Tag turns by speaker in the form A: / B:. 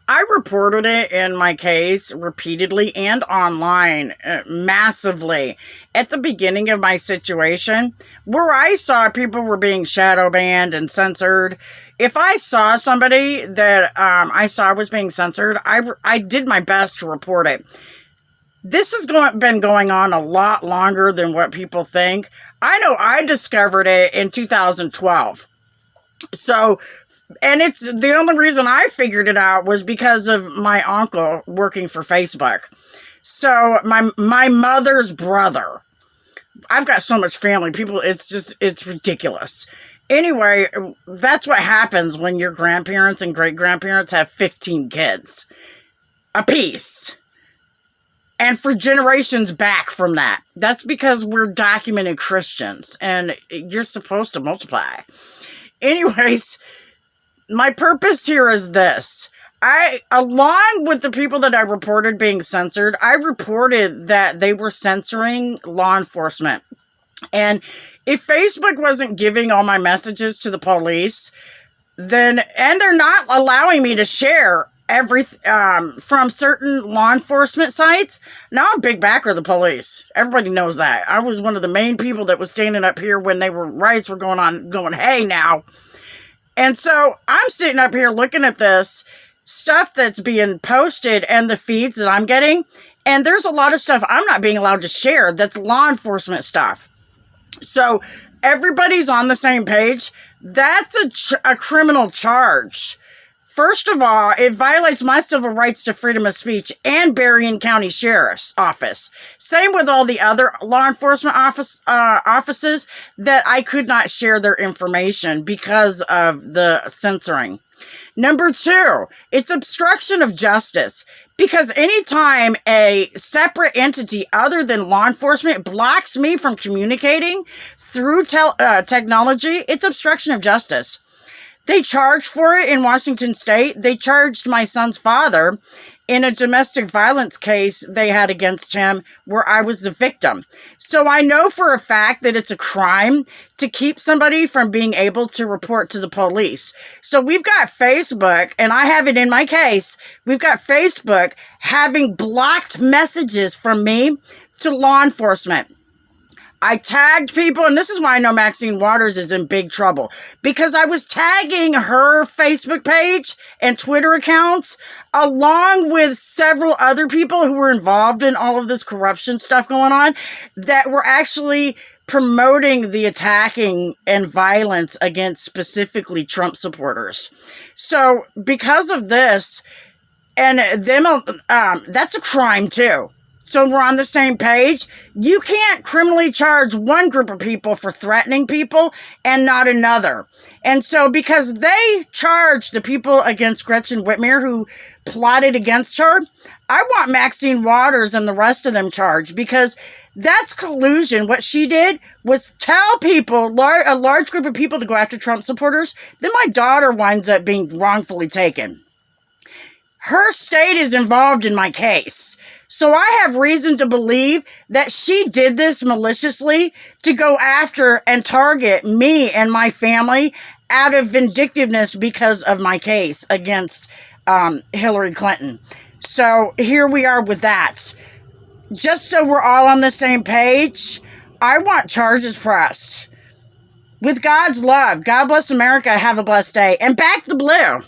A: I reported it in my case repeatedly and online massively at the beginning of my situation where I saw people were being shadow banned and censored. If I saw somebody that I saw was being censored, I did my best to report it. This has been going on a lot longer than what people think. I know I discovered it in 2012. So, and it's the only reason I figured it out was because of my uncle working for Facebook. So my mother's brother. I've got so much family. People, it's ridiculous. Anyway, that's what happens when your grandparents and great grandparents have 15 kids apiece. And for generations back from that. That's because we're documented Christians and you're supposed to multiply. Anyways, my purpose here is this. Along with the people that I reported being censored, I reported that they were censoring law enforcement. And if Facebook wasn't giving all my messages to the police, and they're not allowing me to share from certain law enforcement sites. Now I'm a big backer of the police. Everybody knows that. I was one of the main people that was standing up here when riots were going on, going, hey now. And so I'm sitting up here looking at this stuff that's being posted and the feeds that I'm getting. And there's a lot of stuff I'm not being allowed to share that's law enforcement stuff. So everybody's on the same page. That's a criminal charge. First of all, it violates my civil rights to freedom of speech and Berrien County Sheriff's Office. Same with all the other law enforcement offices that I could not share their information because of the censoring. Number 2, it's obstruction of justice. Because anytime a separate entity other than law enforcement blocks me from communicating through technology, it's obstruction of justice. They charged for it in Washington State. They charged my son's father in a domestic violence case they had against him where I was the victim. So I know for a fact that it's a crime to keep somebody from being able to report to the police. So we've got Facebook, and I have it in my case, we've got Facebook having blocked messages from me to law enforcement. I tagged people, and this is why I know Maxine Waters is in big trouble. Because I was tagging her Facebook page and Twitter accounts, along with several other people who were involved in all of this corruption stuff going on, that were actually promoting the attacking and violence against specifically Trump supporters. So, because of this, and them, that's a crime too. So we're on the same page. You can't criminally charge one group of people for threatening people and not another. And so because they charged the people against Gretchen Whitmer who plotted against her, I want Maxine Waters and the rest of them charged because that's collusion. What she did was tell people, a large group of people, to go after Trump supporters. Then my daughter winds up being wrongfully taken. Her state is involved in my case. So I have reason to believe that she did this maliciously to go after and target me and my family out of vindictiveness because of my case against Hillary Clinton. So here we are with that. Just so we're all on the same page, I want charges pressed. With God's love, God bless America, have a blessed day, and back the blue.